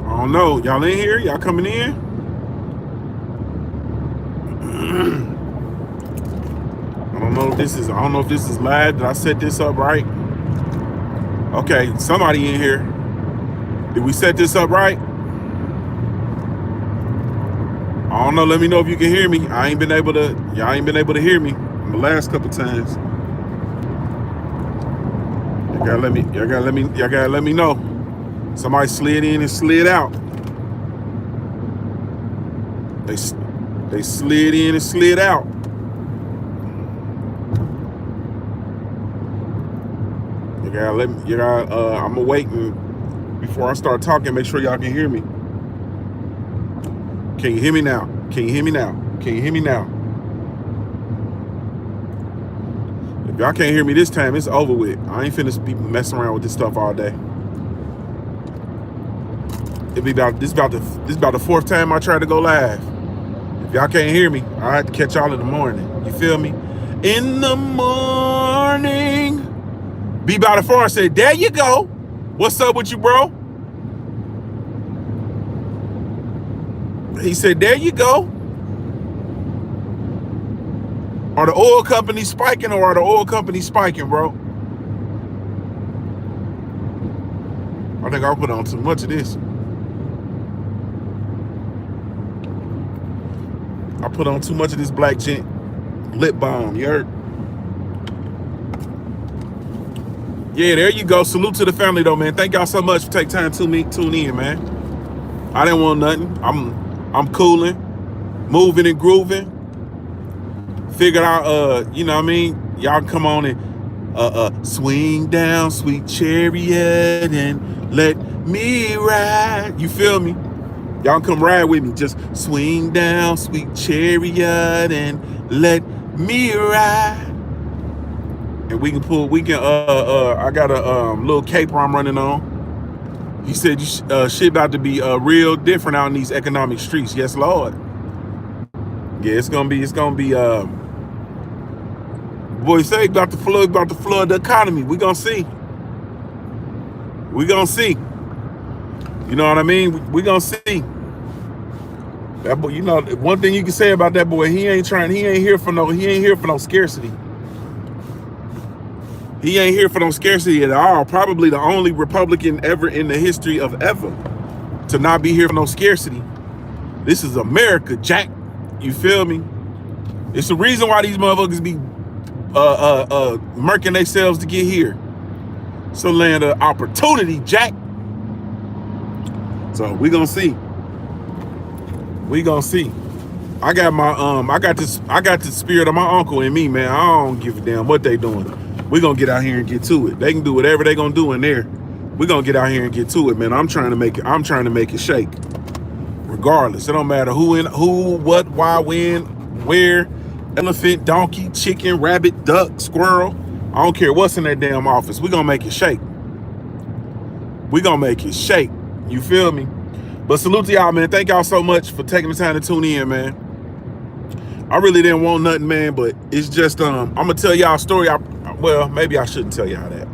I don't know. Y'all in here? Y'all coming in? I don't know if this is live. Did I set this up right? Okay, somebody in here. Did we set this up right? I don't know. Let me know if you can hear me. Y'all ain't been able to hear me the last couple times. Y'all gotta let me know. Somebody slid in and slid out. They slid in and slid out. I'm waiting before I start talking. Make sure y'all can hear me. Can you hear me now? Can you hear me now? Can you hear me now? If y'all can't hear me this time, it's over with. I ain't finna be messing around with this stuff all day. This about the fourth time I try to go live. If y'all can't hear me, I have to catch y'all in the morning. You feel me? In the morning. Be about the four said, there you go. What's up with you, bro? He said, there you go. Are the oil companies spiking or are the oil companies spiking, bro? I think I'll put on too much of this. I put on too much of this Black Gent lip balm, you heard? Yeah, there you go. Salute to the family though, man. Thank y'all so much for taking time to tune in, man. I didn't want nothing. I'm cooling, moving and grooving. Figured out, you know what I mean? Y'all come on and swing down, sweet chariot, and let me ride. You feel me? Y'all come ride with me. Just swing down, sweet chariot, and let me ride. And I got a little caper I'm running on. He said shit about to be real different out in these economic streets. Yes, Lord. Yeah, it's gonna be boy say about to flood the economy. We gonna see. You know what I mean? We gonna see. That boy, you know, one thing you can say about that boy, he ain't here for no scarcity. He ain't here for no scarcity at all. Probably the only Republican ever in the history of ever to not be here for no scarcity. This is America, Jack. You feel me? It's the reason why these motherfuckers be murking themselves to get here. It's a land of opportunity, Jack. So we gonna see. I got the spirit of my uncle in me, man. I don't give a damn what they doing. We gonna get out here and get to it. They can do whatever they gonna do in there. We gonna get out here and get to it, man. I'm trying to make it shake. Regardless, it don't matter who, what, why, when, where, elephant, donkey, chicken, rabbit, duck, squirrel. I don't care what's in that damn office. We gonna make it shake. You feel me? But salute to y'all, man. Thank y'all so much for taking the time to tune in, man. I really didn't want nothing, man, but it's just I'm gonna tell y'all a story. Well, maybe I shouldn't tell y'all that.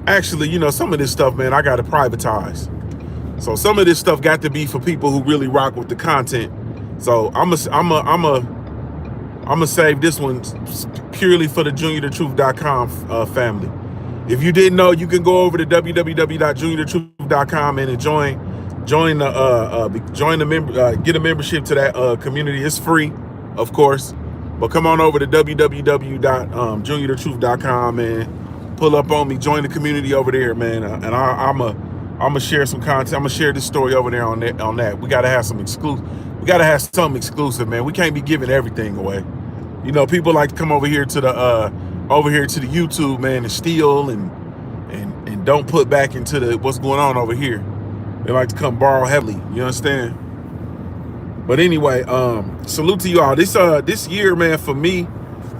Actually, you know, some of this stuff, man, I gotta privatize. So some of this stuff got to be for people who really rock with the content. So I'm gonna save this one purely for the JuniorTheTruth.com family. If you didn't know, you can go over to www.JuniorTheTruth.com and get a membership to that community. It's free, of course, but come on over to www.JuniorTheTruth.com and pull up on me. Join the community over there, man. And I'm gonna share some content. I'm gonna share this story over there on that. We gotta have some exclusive. We gotta have something exclusive, man. We can't be giving everything away. You know, people like to come over here to the YouTube, man, and steal and don't put back into what's going on over here. They like to come borrow heavily. You understand? But anyway, salute to you all. This year, man, for me,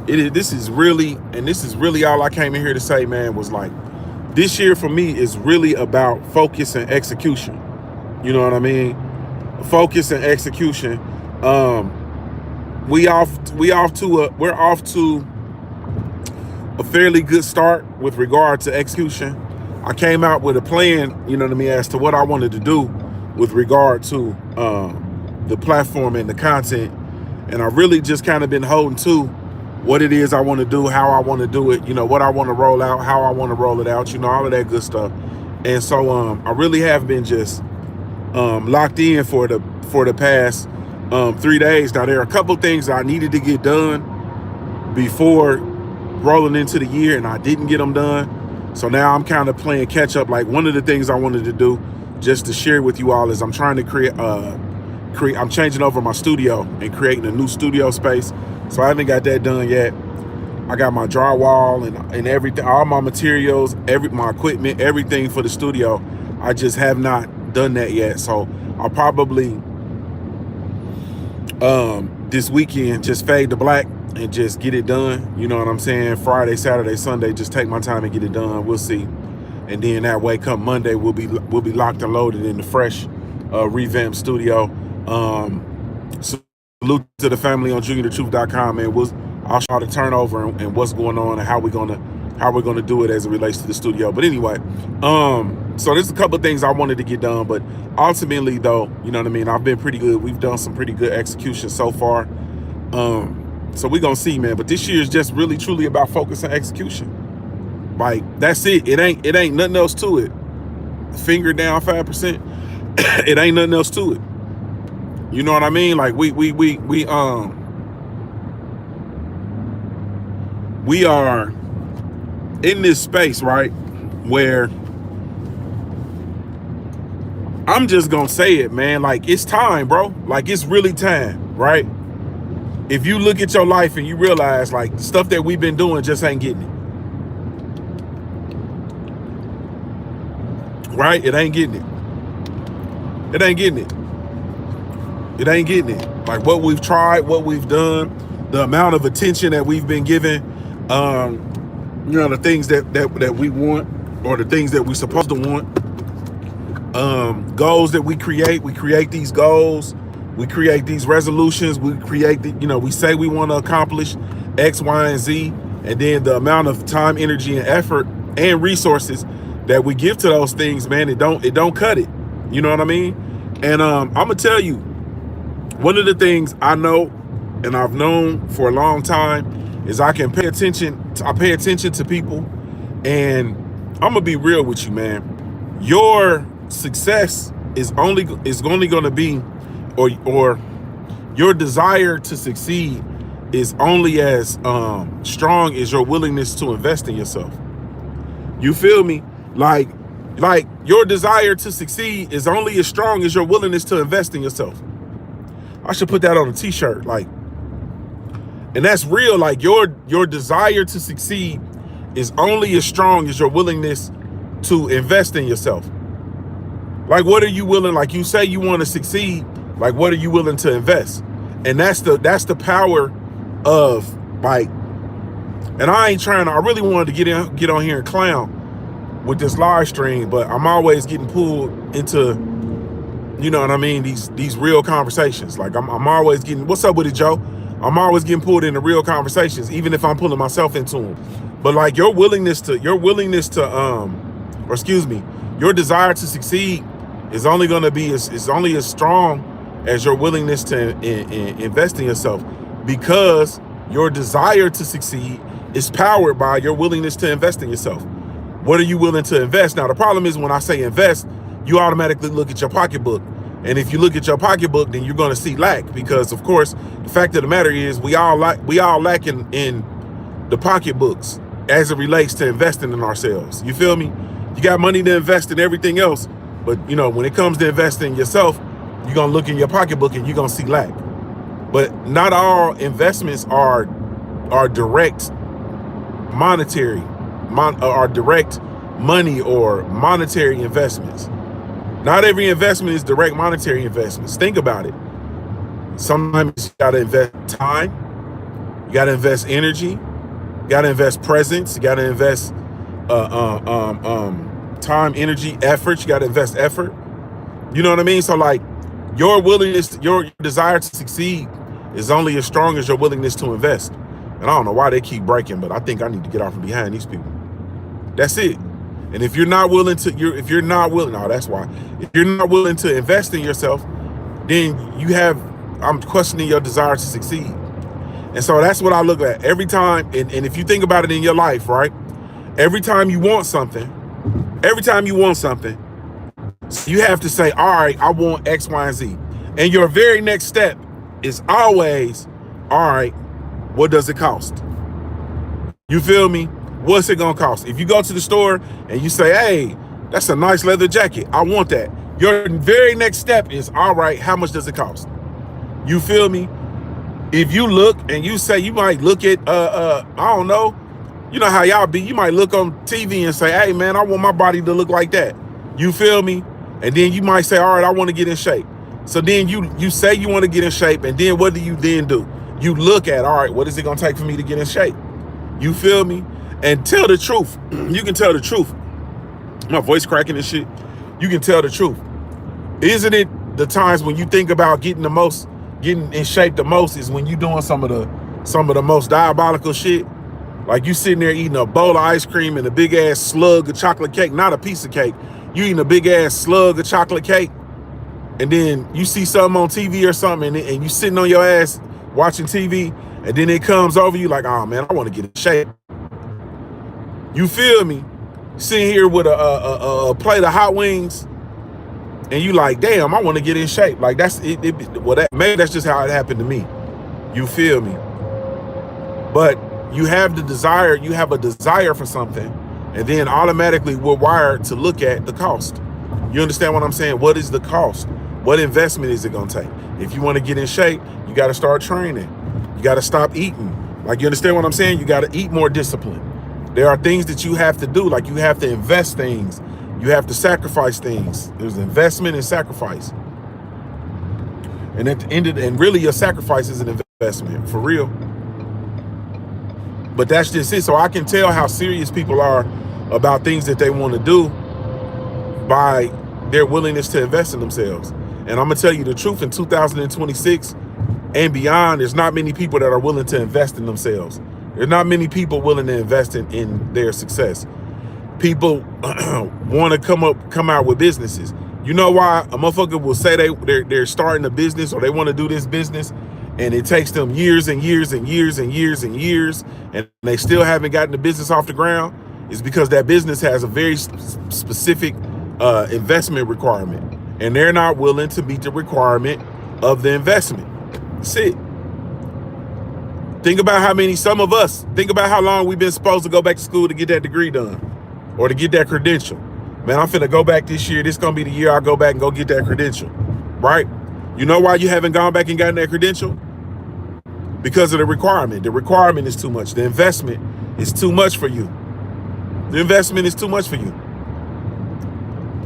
this is really all I came in here to say, man, was like, this year for me is really about focus and execution. You know what I mean? Focus and execution. We're off to a fairly good start with regard to execution. I came out with a plan, you know what I mean, as to what I wanted to do with regard to the platform and the content. And I really just kind of been holding to what it is I want to do, how I want to do it, you know, what I want to roll out, how I want to roll it out, you know, all of that good stuff. And so I really have been just locked in for the past 3 days. Now, there are a couple things I needed to get done before rolling into the year, and I didn't get them done. So now I'm kind of playing catch up. Like, one of the things I wanted to do, just to share with you all, is I'm trying to create. I'm changing over my studio and creating a new studio space. So I haven't got that done yet. I got my drywall and everything, all my materials, my equipment, everything for the studio. I just have not done that yet. So I'll probably this weekend just fade to black and just get it done. You know what I'm saying? Friday, Saturday, Sunday, just take my time and get it done. We'll see. And then that way, come Monday, we'll be locked and loaded in the fresh revamped studio. Salute to the family on JuniorTheTruth.com, man. I'll show the turnover and what's going on and how we're gonna do it as it relates to the studio. But anyway, so there's a couple of things I wanted to get done, but ultimately, though, you know what I mean, I've been pretty good. We've done some pretty good execution so far. So we're gonna see, man. But this year is just really truly about focus and execution. Like, that's it. It ain't nothing else to it. Finger down 5%. It ain't nothing else to it. You know what I mean? Like, we are in this space, right, where I'm just gonna say it, man. Like, it's time, bro. Like, it's really time, right? If you look at your life and you realize, like, the stuff that we've been doing just ain't getting it. Right? It ain't getting it. It ain't getting it. It ain't getting it. Like, what we've tried, what we've done, the amount of attention that we've been given, you know, the things that we want, or the things that we're supposed to want, goals that we create these goals, we create these resolutions, we create you know, we say we want to accomplish X, Y, and Z, and then the amount of time, energy, and effort and resources that we give to those things, man, it don't cut it. You know what I mean? And I'm gonna tell you, one of the things I know, and I've known for a long time, is I can pay attention to people. And I'm gonna be real with you, man. Your success is only going to be, or your desire to succeed is only as strong as your willingness to invest in yourself. You feel me? Like your desire to succeed is only as strong as your willingness to invest in yourself. I should put that on a t-shirt, like, and that's real. Like, your desire to succeed is only as strong as your willingness to invest in yourself. Like, what are you willing, like, you say you want to succeed, like, what are you willing to invest? And that's the power of, like, and I really wanted to get on here and clown with this live stream, but I'm always getting pulled into, you know what I mean, these real conversations. Like, I'm always getting, what's up with it, Joe? I'm always getting pulled into real conversations, even if I'm pulling myself into them. But, like, your desire to succeed is only going to be is only as strong as your willingness to invest in yourself, because your desire to succeed is powered by your willingness to invest in yourself. What are you willing to invest? Now, the problem is, when I say invest, you automatically look at your pocketbook. And if you look at your pocketbook, then you're going to see lack, because, of course, the fact of the matter is we all lack in the pocketbooks as it relates to investing in ourselves. You feel me? You got money to invest in everything else, but, you know, when it comes to investing in yourself, you're going to look in your pocketbook and you're going to see lack. But not all investments are direct monetary, are direct money or monetary investments. Not every investment is direct monetary investments. Think about it. Sometimes you got to invest time. You got to invest energy. You got to invest presence. You got to invest time, energy, effort. You got to invest effort. You know what I mean? So, like, your willingness, your desire to succeed is only as strong as your willingness to invest. And I don't know why they keep breaking, but I think I need to get off from behind these people. That's it. And if you're not willing to, if you're not willing, no, that's why. If you're not willing to invest in yourself, then I'm questioning your desire to succeed. And so that's what I look at every time. And if you think about it in your life, right? Every time you want something, you have to say, all right, I want X, Y, and Z. And your very next step is always, all right, what does it cost? You feel me? What's it gonna cost? If you go to the store and you say, hey, that's a nice leather jacket, I want that. Your very next step is, all right, how much does it cost? You feel me? If you look and you say, you might look at, I don't know, you know how y'all be, you might look on TV and say, hey man, I want my body to look like that. You feel me? And then you might say, all right, I want to get in shape. So then you say you want to get in shape, and then what do you then do? You look at, all right, what is it gonna take for me to get in shape? You feel me? And tell the truth. You can tell the truth. My voice cracking and shit. You can tell the truth. Isn't it the times when you think about getting in shape the most is when you doing some of the most diabolical shit? Like you sitting there eating a bowl of ice cream and a big ass slug of chocolate cake, not a piece of cake. You eating a big ass slug of chocolate cake, and then you see something on TV or something, and you sitting on your ass watching TV, and then it comes over you like, oh man, I want to get in shape. You feel me? Sitting here with a plate of hot wings, and you like, damn, I want to get in shape. Like that's it. Maybe that's just how it happened to me. You feel me? But you have the desire. You have a desire for something, and then automatically we're wired to look at the cost. You understand what I'm saying? What is the cost? What investment is it gonna take? If you want to get in shape, you got to start training. You got to stop eating. Like, you understand what I'm saying? You got to eat more discipline. There are things that you have to do. Like, you have to invest things. You have to sacrifice things. There's investment and sacrifice. And at the end of and really your sacrifice is an investment, for real. But that's just it. So I can tell how serious people are about things that they want to do by their willingness to invest in themselves. And I'm gonna tell you the truth, in 2026 and beyond, there's not many people that are willing to invest in themselves. There's not many people willing to invest in their success. People want to come out with businesses. You know why? A motherfucker will say they're starting a business, or they want to do this business, and it takes them years and years and years and years and years, and they still haven't gotten the business off the ground. Is because that business has a very specific investment requirement, and they're not willing to meet the requirement of the investment. That's it. Think about think about how long we've been supposed to go back to school to get that degree done, or to get that credential. Man, I'm finna go back this year. This gonna be the year I go back and go get that credential, right? You know why you haven't gone back and gotten that credential? Because of the requirement. The requirement is too much. The investment is too much for you. The investment is too much for you.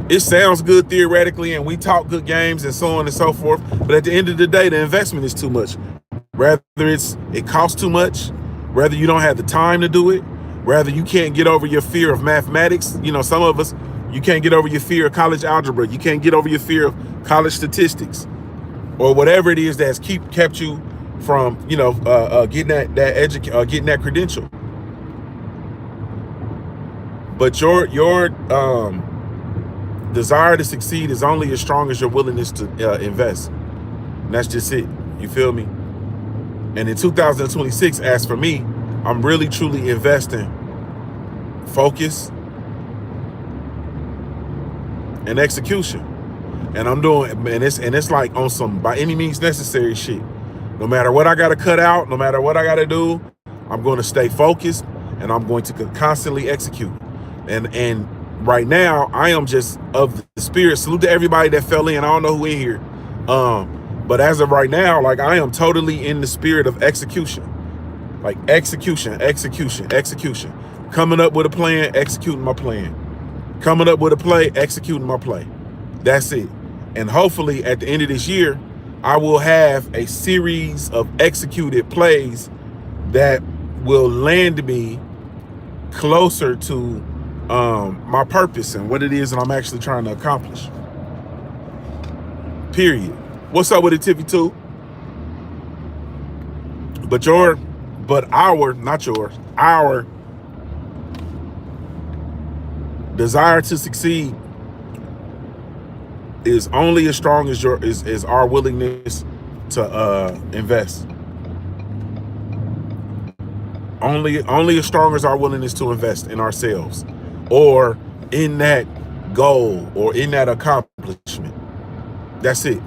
It sounds good theoretically, and we talk good games and so on and so forth, but at the end of the day, the investment is too much. Rather it costs too much, rather you don't have the time to do it, rather you can't get over your fear of mathematics. You know, some of us, you can't get over your fear of college algebra. You can't get over your fear of college statistics, or whatever it is that's kept you from, you know, getting that credential. But your desire to succeed is only as strong as your willingness to invest. And that's just it. You feel me? And in 2026, as for me, I'm really truly investing focus and execution. And I'm doing, and it's like on some by any means necessary shit. No matter what I gotta cut out, no matter what I gotta do, I'm going to stay focused, and I'm going to constantly execute. And right now, I am just of the spirit. Salute to everybody that fell in. I don't know who in here. But as of right now, like, I am totally in the spirit of execution. Like execution. Coming up with a plan, executing my plan. Coming up with a play, executing my play. That's it. And hopefully at the end of this year, I will have a series of executed plays that will land me closer to my purpose and what it is that I'm actually trying to accomplish. Period. What's up with it, Tiffy 2? Our Desire to succeed is only as strong as is our willingness to invest. Only as strong as our willingness to invest in ourselves or in that goal or in that accomplishment. That's it.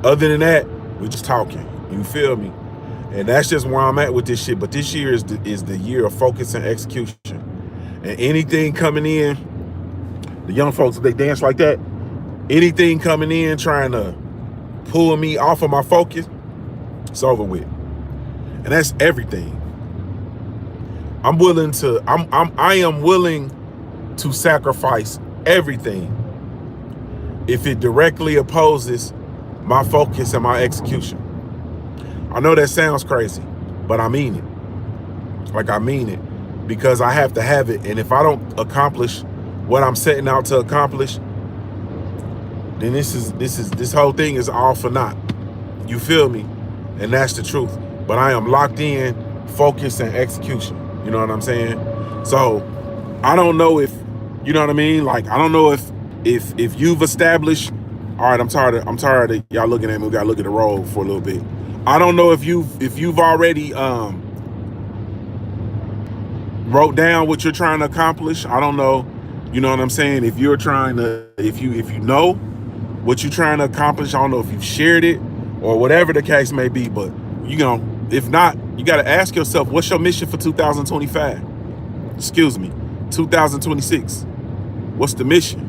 Other than that, we're just talking. You feel me? And that's just where I'm at with this shit. But this year is the year of focus and execution. And anything coming in, the young folks, they dance like that. Anything coming in trying to pull me off of my focus, it's over with. And that's everything. I am willing to sacrifice everything if it directly opposes my focus and my execution. I know that sounds crazy, but I mean it. Like, I mean it, because I have to have it. And if I don't accomplish what I'm setting out to accomplish, then this whole thing is all for naught. You feel me? And that's the truth. But I am locked in, focus, and execution. You know what I'm saying? So I don't know if, you know what I mean? Like, I don't know if you've established. All right, I'm tired of y'all looking at me. We gotta look at the road for a little bit. I don't know if you've already wrote down what you're trying to accomplish. I don't know. You know what I'm saying? If you're trying to, if you know what you're trying to accomplish, I don't know if you've shared it or whatever the case may be. But you know, if not, you got to ask yourself, what's your mission for 2025? Excuse me, 2026. What's the mission?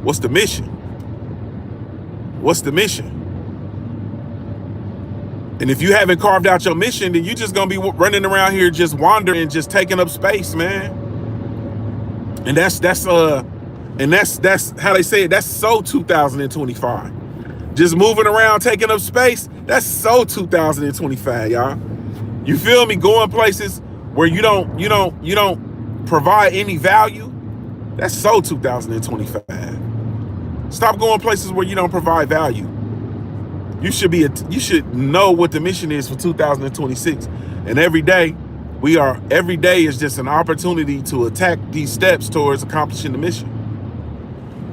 What's the mission? What's the mission? And if you haven't carved out your mission, then you're just gonna be running around here just wandering, just taking up space, man. And that's how they say it. That's so 2025. Just moving around, taking up space. That's so 2025, y'all. You feel me? Going places where you don't provide any value. That's so 2025. Stop going places where you don't provide value. You should know what the mission is for 2026. And every day is just an opportunity to attack these steps towards accomplishing the mission.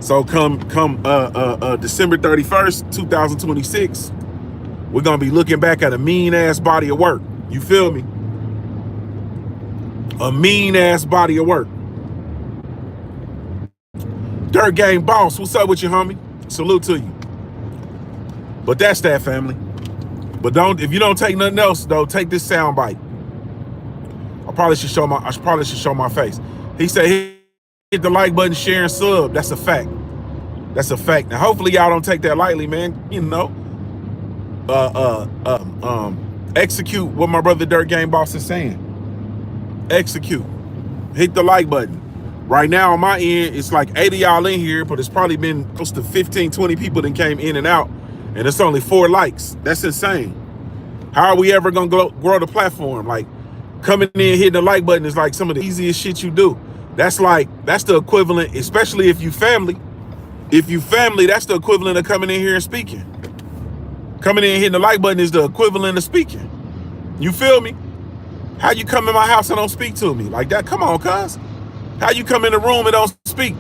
So come December 31st, 2026, we're gonna be looking back at a mean ass body of work. You feel me? A mean ass body of work. Dirt Gang Boss, what's up with you, homie? Salute to you. But that's that, family. But if you don't take nothing else, though, take this sound bite. I probably should show my face. He said, hit the like button, share, and sub. That's a fact. That's a fact. Now, hopefully y'all don't take that lightly, man. You know, execute what my brother Dirt Game Boss is saying. Execute. Hit the like button. Right now on my end, it's like 80 y'all in here, but it's probably been close to 15, 20 people that came in and out, and it's only 4 likes. That's insane. How are we ever gonna grow the platform? Like, coming in, hitting the like button is like some of the easiest shit you do. That's the equivalent, especially if you family. If you family, that's the equivalent of coming in here and speaking. Coming in and hitting the like button is the equivalent of speaking. You feel me? How you come in my house and don't speak to me? Like that, come on, cuz. How you come in the room and don't speak?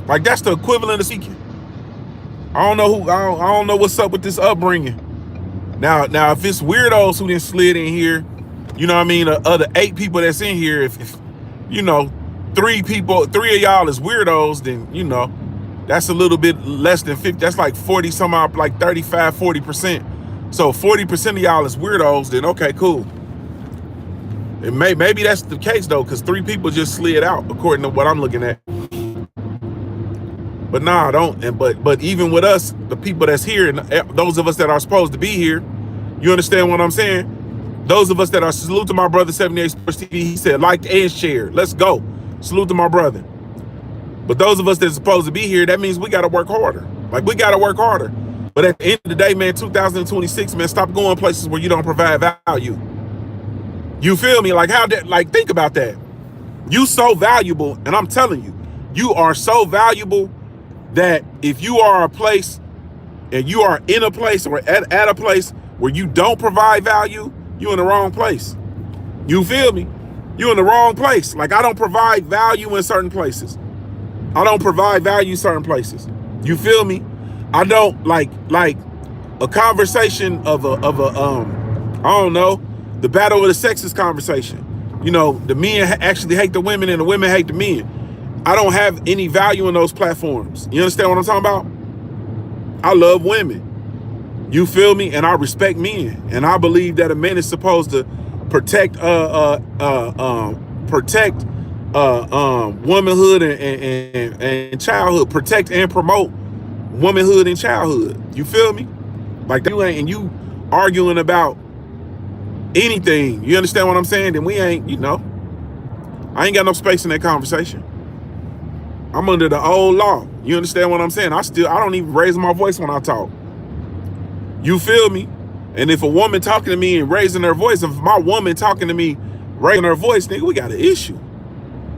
Like, that's the equivalent of speaking. I don't know what's up with this upbringing. Now if it's weirdos who done slid in here, you know what I mean, the other 8 people that's in here, if you know, 3 of y'all is weirdos, then, you know, that's a little bit less than 50. That's like 40 some odd, like 35, 40%. So 40% of y'all is weirdos, then okay, cool. And maybe that's the case though, because 3 people just slid out according to what I'm looking at. But nah, but even with us, the people that's here, and those of us that are supposed to be here, you understand what I'm saying? Those of us that are, salute to my brother 78 Sports TV. He said, like and share. Let's go. Salute to my brother. But those of us that's supposed to be here, that means we got to work harder. Like, we got to work harder. But at the end of the day, man, 2026, man, stop going places where you don't provide value. You feel me? Like, think about that. You so valuable, and I'm telling you, you are so valuable that if you are a place and you are in a place or at a place where you don't provide value, you're in the wrong place. You feel me? You in the wrong place. Like, I don't provide value in certain places. I don't provide value in certain places. You feel me? I don't like a conversation of a I don't know, the battle of the sexes conversation. You know, the men actually hate the women and the women hate the men. I don't have any value in those platforms. You understand what I'm talking about? I love women. You feel me? And I respect men. And I believe that a man is supposed to protect womanhood and childhood. Protect and promote womanhood and childhood. You feel me? Like, you ain't, and you arguing about anything. You understand what I'm saying? Then we ain't, you know, I ain't got no space in that conversation. I'm under the old law. You understand what I'm saying? I don't even raise my voice when I talk. You feel me? And if a woman talking to me and raising her voice, if my woman talking to me raising her voice, nigga, we got an issue.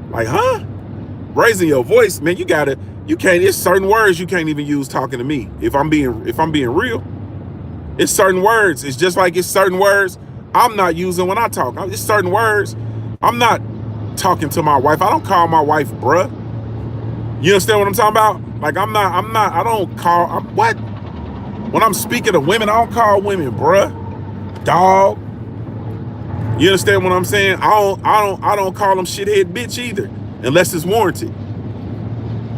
Like, huh? Raising your voice, man, you can't, it's certain words you can't even use talking to me. If I'm being real, it's certain words. It's just like it's certain words I'm not using when I talk. It's certain words I'm not talking to my wife. I don't call my wife bruh. You understand what I'm talking about? Like, I don't call, what? When I'm speaking to women, I don't call women bruh, dog. You understand what I'm saying? I don't call them shithead bitch either, unless it's warranted.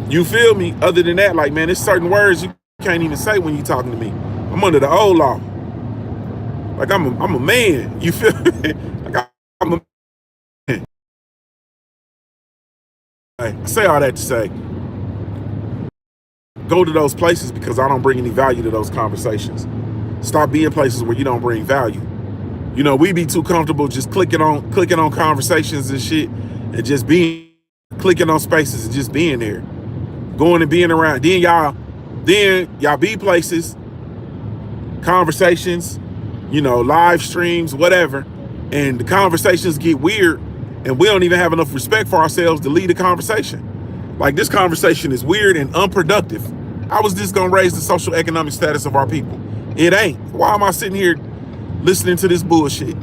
You feel me? Other than that, like, man, there's certain words you can't even say when you talking to me. I'm under the old law. Like, I'm a man. You feel me? Like, I'm a man. I say all that to say, go to those places because I don't bring any value to those conversations. Stop being places where you don't bring value. You know, we be too comfortable just clicking on conversations and shit, and just clicking on spaces and just being there, going and being around. Then y'all be places, conversations, you know, live streams, whatever, and the conversations get weird, and we don't even have enough respect for ourselves to lead a conversation. Like, this conversation is weird and unproductive. How is this gonna raise the social economic status of our people? It ain't. Why am I sitting here listening to this bullshit?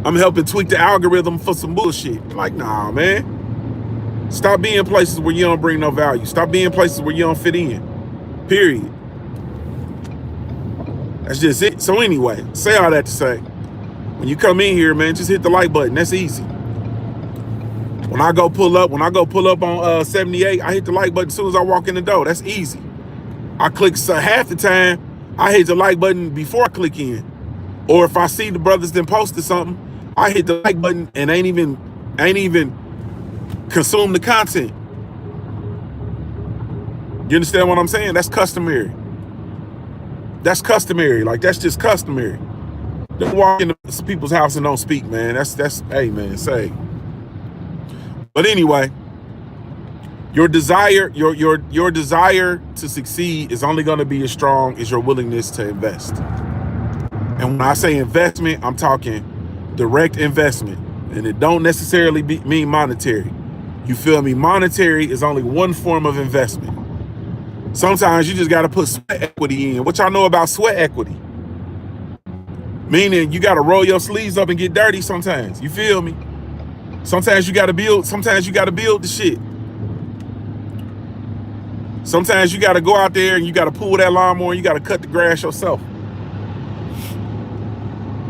I'm helping tweak the algorithm for some bullshit. Like, nah, man. Stop being places where you don't bring no value. Stop being places where you don't fit in. Period. That's just it. So anyway, say all that to say, when you come in here, man, just hit the like button. That's easy. When I go pull up on 78, I hit the like button as soon as I walk in the door. That's easy. I click, so half the time I hit the like button before I click in. Or if I see the brothers then posted something, I hit the like button and ain't even consume the content. You understand what I'm saying? That's customary. That's customary. Like, that's just customary. Don't walk into people's house and don't speak, man. That's hey, man, say. But anyway, your desire to succeed is only going to be as strong as your willingness to invest. And when I say investment, I'm talking direct investment, and it don't necessarily mean monetary. You feel me? Monetary is only one form of investment. Sometimes you just got to put sweat equity in. What y'all know about sweat equity? Meaning you got to roll your sleeves up and get dirty sometimes. You feel me? Sometimes you got to build the shit. Sometimes you got to go out there and you got to pull that lawnmower and you got to cut the grass yourself.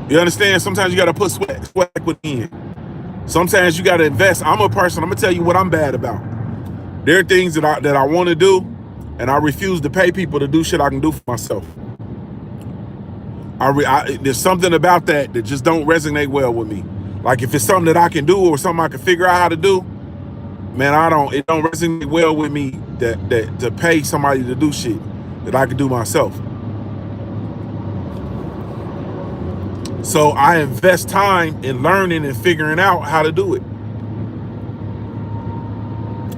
You understand? Sometimes you got to put sweat equity in. Sometimes you got to invest. I'm a person, I'm going to tell you what I'm bad about. There are things that I want to do, and I refuse to pay people to do shit I can do for myself. There's something about that just don't resonate well with me. Like, if it's something that I can do or something I can figure out how to do, man, it don't resonate well with me that to pay somebody to do shit that I can do myself. So I invest time in learning and figuring out how to do it.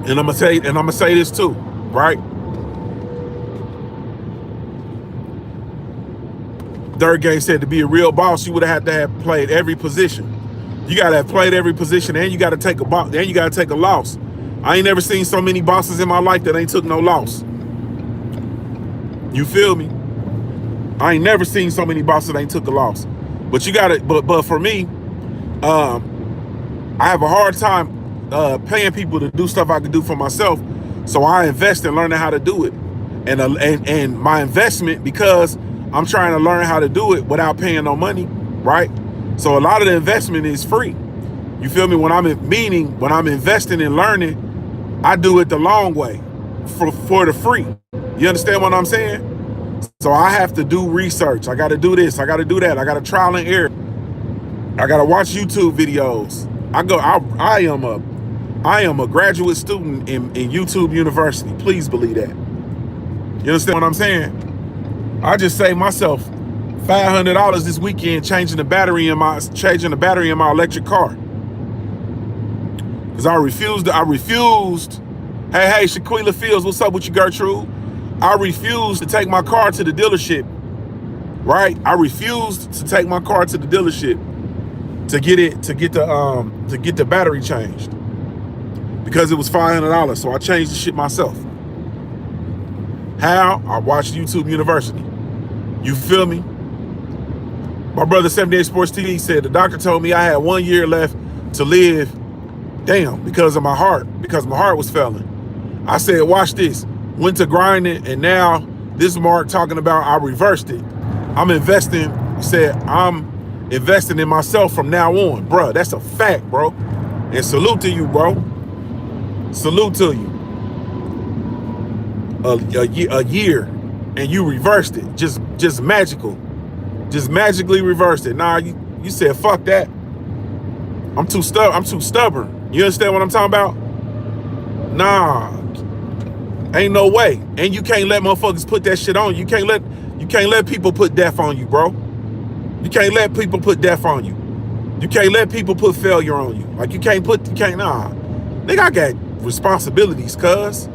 And I'm gonna say this too, right? Third Game said to be a real boss, you would have had to have played every position. You gotta have played every position, and you gotta take a loss. I ain't never seen so many bosses in my life that ain't took no loss. You feel me? I ain't never seen so many bosses that ain't took a loss. But you gotta, but for me, I have a hard time paying people to do stuff I can do for myself. So I invest in learning how to do it. And my investment, because I'm trying to learn how to do it without paying no money, right? So a lot of the investment is free. You feel me? When I'm investing in learning, I do it the long way for the free. You understand what I'm saying? So I have to do research. I got to do this. I got to do that. I got to trial and error. I got to watch YouTube videos. I am a graduate student in YouTube University. Please believe that. You understand what I'm saying? I just saved myself $500 this weekend changing the battery in my electric car. Because I refused. Hey, Shaquila Fields, what's up with you, Gertrude? I refused to take my car to the dealership. Right? I refused to take my car to the dealership to get the battery changed. Because it was $500, so I changed the shit myself. How? I watched YouTube University. You feel me? My brother 78 Sports TV said the doctor told me I had 1 year left to live. Damn, because my heart was failing. I said, watch this. Went to grinding, and now this Mark talking about I reversed it. I'm investing in myself from now on. Bruh, that's a fact, bro. And salute to you, bro. Salute to you. A year, and you reversed it. Just magical. Just magically reversed it. Nah, you said fuck that. I'm too stubborn. You understand what I'm talking about? Nah. Ain't no way. And you can't let motherfuckers put that shit on you. You can't let people put death on you, bro. You can't let people put death on you. You can't let people put failure on you. Like you can't, nah. Nigga, I got responsibilities, cuz.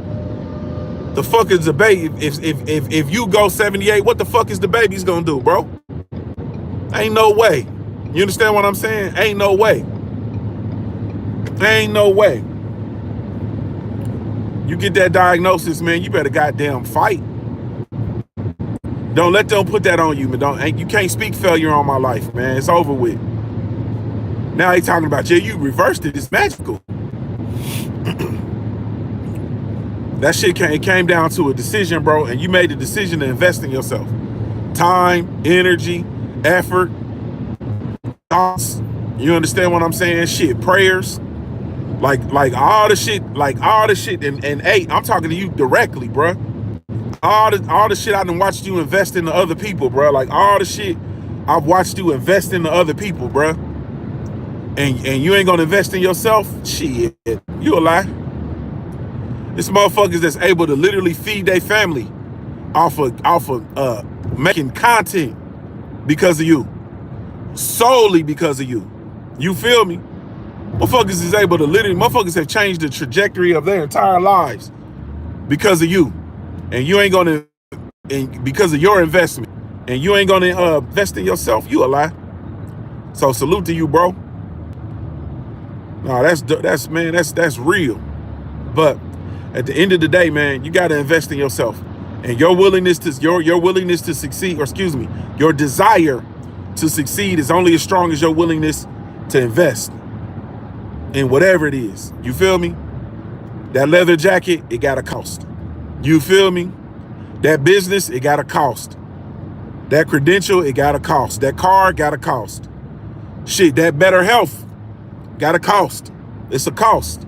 The fuck is the baby? If you go 78, what the fuck is the baby's gonna do, bro? Ain't no way. You understand what I'm saying? Ain't no way. Ain't no way. You get that diagnosis, man, you better goddamn fight. Don't let them put that on you, man. You can't speak failure on my life, man. It's over with. Now he talking about, yeah, you reversed it. It's magical. That shit came down to a decision, bro, and you made the decision to invest in yourself. Time, energy, effort, thoughts. You understand what I'm saying? Shit, prayers. Like all the shit, and hey, I'm talking to you directly, bro. All the shit I done watched you invest into other people, bro. Like all the shit I've watched you invest into other people, bro. And you ain't gonna invest in yourself? Shit, you a lie. It's motherfuckers that's able to literally feed their family off of making content because of you. Solely because of you. You feel me? Motherfuckers is able to motherfuckers have changed the trajectory of their entire lives because of you. And you ain't gonna, and because of your investment. And you ain't gonna invest in yourself, you a lie. So salute to you, bro. No, that's real. But at the end of the day, man, you gotta invest in yourself. And your willingness to succeed, or excuse me, your desire to succeed is only as strong as your willingness to invest in whatever it is. You feel me? That leather jacket, it got a cost. You feel me? That business, it got a cost. That credential, it got a cost. That car got a cost. Shit, that better health got a cost. It's a cost.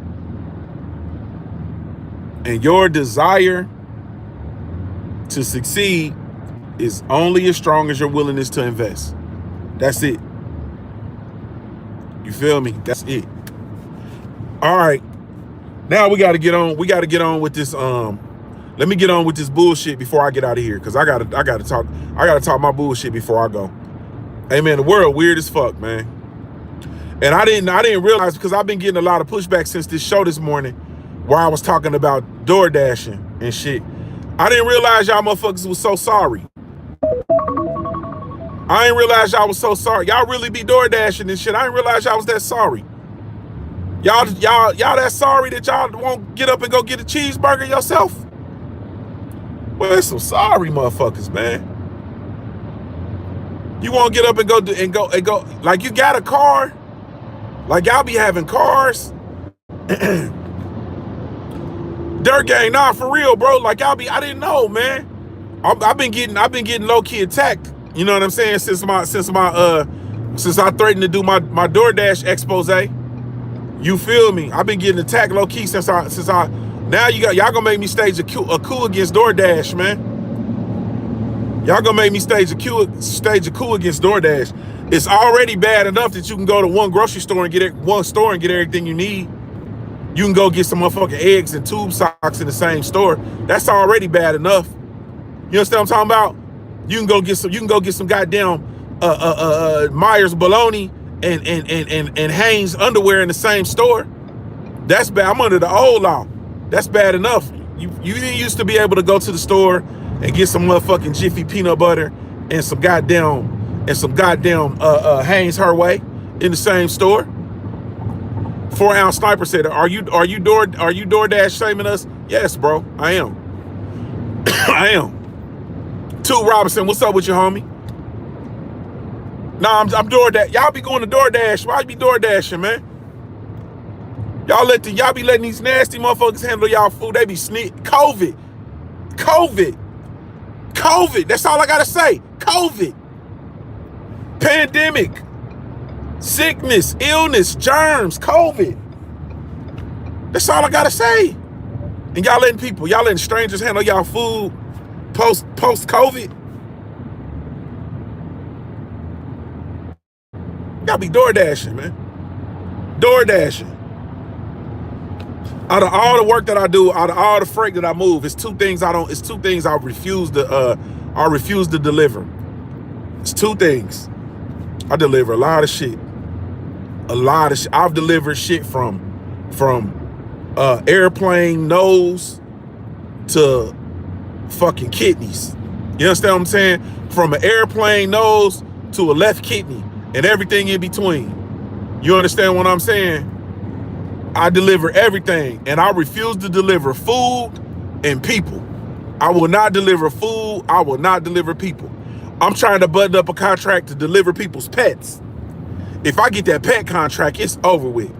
And your desire to succeed is only as strong as your willingness to invest. That's it. You feel me? That's it. All right. Now we got to get on. We got to get on with this. Let me get on with this bullshit before I get out of here, because I gotta talk my bullshit before I go. Hey man, the world weird as fuck, man. And I didn't realize, because I've been getting a lot of pushback since this show this morning, where I was talking about door dashing and shit. I didn't realize y'all motherfuckers was so sorry. I didn't realize y'all was so sorry. Y'all really be door dashing and shit. I didn't realize y'all was that sorry. Y'all that sorry that y'all won't get up and go get a cheeseburger yourself? Well, there's some sorry motherfuckers, man. You won't get up and go like, you got a car Like y'all be having cars. Dirt gang, nah, for real, bro. Like I didn't know, man. I've been getting low key attacked. You know what I'm saying? Since I threatened to do my DoorDash expose. You feel me? I've been getting attacked low key since I. Now y'all gonna make me stage a coup against DoorDash, man. Y'all gonna make me stage a coup against DoorDash. It's already bad enough that you can go to one store and get everything you need. You can go get some motherfucking eggs and tube socks in the same store. That's already bad enough. You understand what I'm talking about? You can go get some goddamn Myers bologna and Hanes underwear in the same store. That's bad. I'm under the old law. That's bad enough. You didn't used to be able to go to the store and get some motherfucking Jiffy peanut butter and some goddamn Hanes her way in the same store. 4-ounce sniper said, "Are you DoorDash shaming us?" Yes, bro. I am. I am. 2 Robinson, what's up with you, homie? Nah, I'm DoorDash. Y'all be going to DoorDash. Why you be DoorDashing, man? Y'all be letting these nasty motherfuckers handle y'all food. They be COVID. That's all I gotta say. COVID. Pandemic. Sickness, illness, germs, COVID. That's all I gotta say. And y'all letting strangers handle y'all food post COVID. Y'all be DoorDashing, man. DoorDashing. Out of all the work that I do, out of all the freight that I move, it's two things I refuse to deliver. It's 2 things. I deliver a lot of shit. I've delivered shit from airplane nose to fucking kidneys. You understand what I'm saying? From an airplane nose to a left kidney and everything in between. You understand what I'm saying? I deliver everything, and I refuse to deliver food and people. I will not deliver food. I will not deliver people. I'm trying to button up a contract to deliver people's pets. If I get that pet contract, it's over with.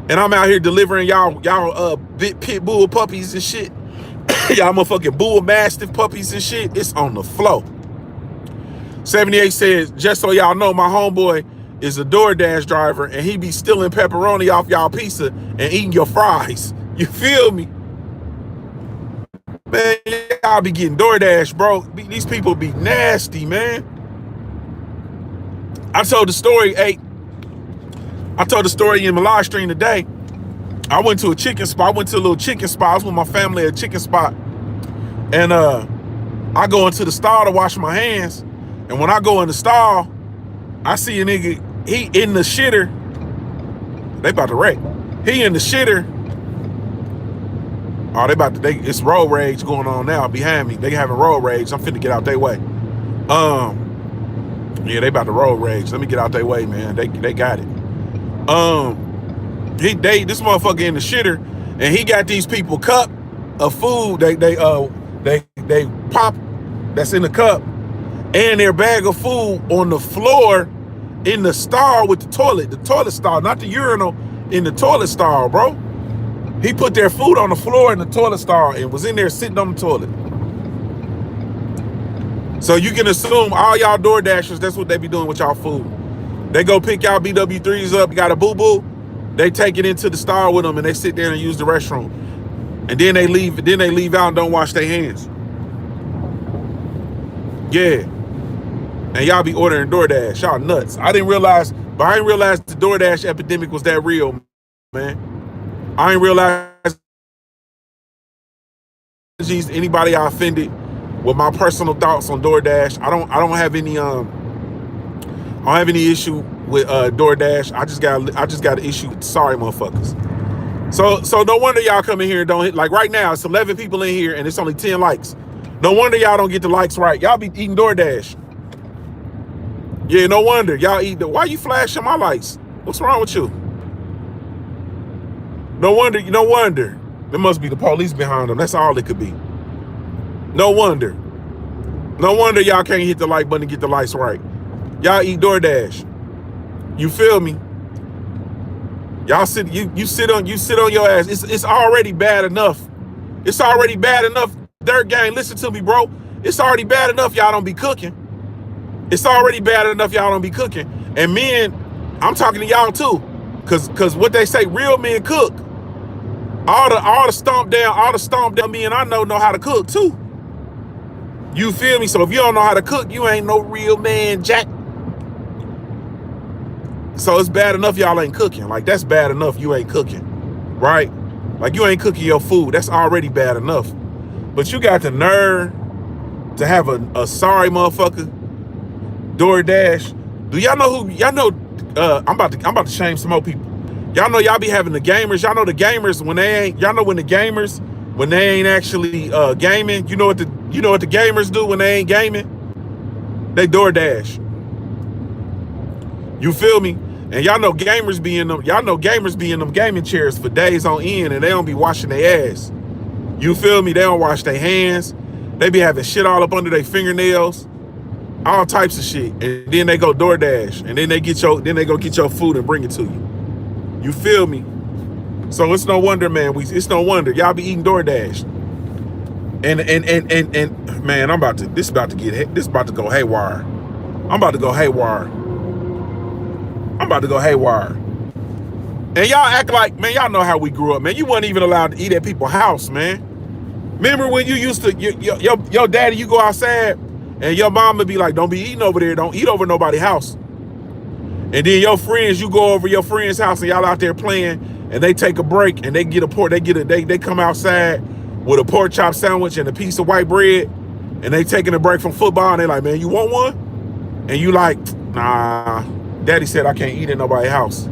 And I'm out here delivering y'all big pit bull puppies and shit. Y'all motherfucking bull mastiff puppies and shit. It's on the flow. 78 says, just so y'all know, my homeboy is a DoorDash driver and he be stealing pepperoni off y'all pizza and eating your fries. You feel me? Man, y'all be getting DoorDash, bro. These people be nasty, man. I told the story in my live stream today. I went to a chicken spot. I went to a little chicken spot. I was with my family at a chicken spot. And I go into the stall to wash my hands. And when I go in the stall, I see a nigga, he in the shitter. They about to wreck. He in the shitter. Oh, it's road rage going on now behind me. They having road rage. I'm finna get out their way. Yeah, they about to road rage. Let me get out their way, man. They got it. This motherfucker in the shitter, and he got these people cup of food. They pop that's in the cup, and their bag of food on the floor in the stall with the toilet stall, not the urinal, in the toilet stall, bro. He put their food on the floor in the toilet stall and was in there sitting on the toilet. So you can assume all y'all DoorDashers, that's what they be doing with y'all food. They go pick y'all BW3s up, you got a boo-boo, they take it into the stall with them and they sit there and use the restroom. And then they leave out and don't wash their hands. Yeah. And y'all be ordering DoorDash. Y'all nuts. I didn't realize the DoorDash epidemic was that real, man. I didn't realize anybody I offended with my personal thoughts on DoorDash. I don't have any issue with DoorDash. I just got an issue with sorry motherfuckers. So no wonder y'all come in here and don't hit, like right now it's 11 people in here and it's only 10 likes. No wonder y'all don't get the likes right. Y'all be eating DoorDash. Yeah, no wonder y'all eat why you flashing my lights? What's wrong with you? No wonder. There must be the police behind them. That's all it could be. No wonder y'all can't hit the like button and get the lights right. Y'all eat DoorDash. You feel me? Y'all sit you sit on your ass. It's already bad enough. It's already bad enough. Dirt gang, listen to me, bro. It's already bad enough y'all don't be cooking. It's already bad enough y'all don't be cooking. And men, I'm talking to y'all too. Cause what they say, real men cook. All the stomp down men I know how to cook too. You feel me? So if you don't know how to cook, you ain't no real man, Jack. So it's bad enough y'all ain't cooking. Like, that's bad enough you ain't cooking, right? Like, you ain't cooking your food. That's already bad enough. But you got the nerve to have a sorry motherfucker DoorDash. Do y'all know who? Y'all know? I'm about to shame some more people. Y'all know y'all be having the gamers. Y'all know the gamers when they ain't. Y'all know when the gamers when they ain't actually gaming. You know what the gamers do when they ain't gaming? They DoorDash. You feel me? And y'all know gamers be in them. Y'all know gamers be in them gaming chairs for days on end, and they don't be washing their ass. You feel me? They don't wash their hands. They be having shit all up under their fingernails, all types of shit. And then they go DoorDash, and then they go get your food and bring it to you. You feel me? So it's no wonder, man. It's no wonder y'all be eating DoorDash. And man, this about to go haywire. I'm about to go haywire. And y'all act like, man, y'all know how we grew up, man. You wasn't even allowed to eat at people's house, man. Remember when you used to, your daddy, you go outside and your mom would be like, don't be eating over there. Don't eat over nobody's house. And then your friends, you go over your friend's house and y'all out there playing and they take a break and they come outside with a pork chop sandwich and a piece of white bread and they taking a break from football and they like, man, you want one? And you like, nah, daddy said I can't eat in nobody's house.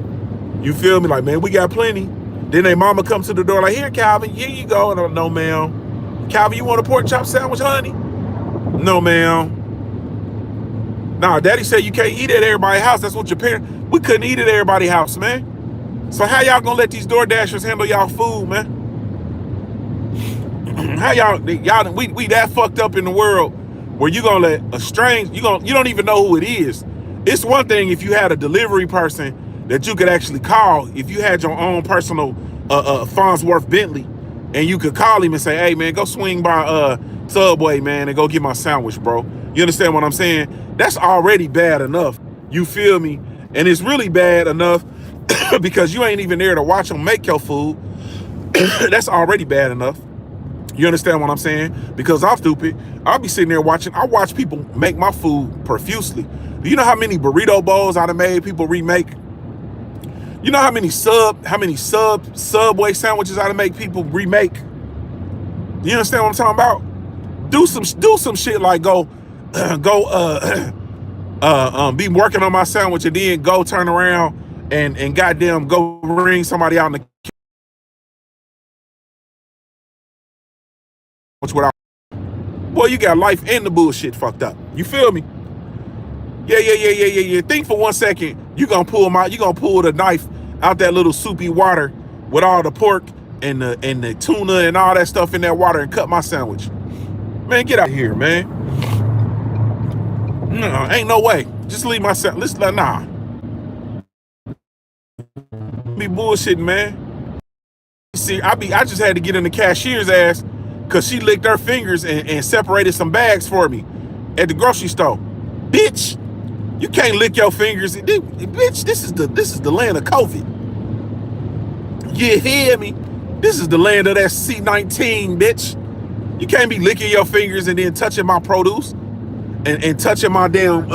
You feel me? Like, man, we got plenty. Then they mama comes to the door like, here, Calvin, here you go. And I'm like, no, ma'am. Calvin, you want a pork chop sandwich, honey? No, ma'am. Nah, daddy said you can't eat at everybody's house. That's what your parents, we couldn't eat at everybody's house, man. So how y'all gonna let these DoorDashers handle y'all food, man? How y'all, we that fucked up in the world where you gonna let a strange, you don't even know who it is. It's one thing if you had a delivery person that you could actually call, if you had your own personal Farnsworth Bentley, and you could call him and say, hey man, go swing by Subway, man, and go get my sandwich, bro. You understand what I'm saying? That's already bad enough. You feel me? And it's really bad enough because you ain't even there to watch them make your food. That's already bad enough. You understand what I'm saying? Because I'm stupid. I'll be sitting there watching. I watch people make my food profusely. Do you know how many burrito bowls I done made people remake? You know how many Subway sandwiches I done make people remake? You understand what I'm talking about? Do some shit like be working on my sandwich and then go turn around and goddamn go ring somebody out in the without. Boy, you got life and the bullshit fucked up. You feel me? Yeah. Think for 1 second, you gonna pull the knife out that little soupy water with all the pork and the tuna and all that stuff in that water and cut my sandwich. Man, get out of here, man. No, ain't no way. Just leave my sandwich. Nah. Be bullshitting, man. See, I just had to get in the cashier's ass because she licked her fingers and separated some bags for me at the grocery store. Bitch, you can't lick your fingers. Bitch, this is the land of COVID. You hear me? This is the land of that C-19, bitch. You can't be licking your fingers and then touching my produce and touching my damn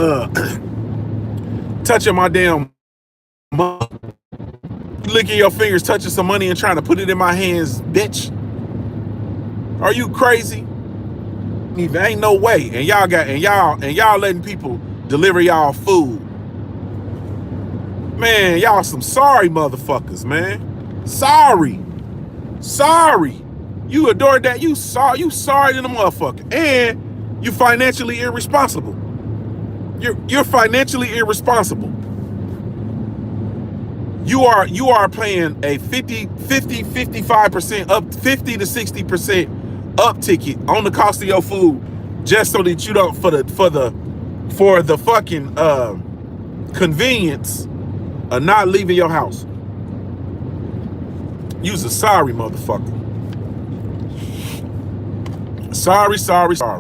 licking your fingers, touching some money and trying to put it in my hands, bitch. Are you crazy? Ain't no way. And y'all letting people deliver y'all food. Man, y'all some sorry motherfuckers, man. Sorry. You adore that. You sorry to the motherfucker. And you financially irresponsible. You're financially irresponsible. You are paying a 55% up, 50 to 60% up ticket on the cost of your food just so that you don't for the fucking convenience of not leaving your house. You's a sorry motherfucker. Sorry, sorry, sorry.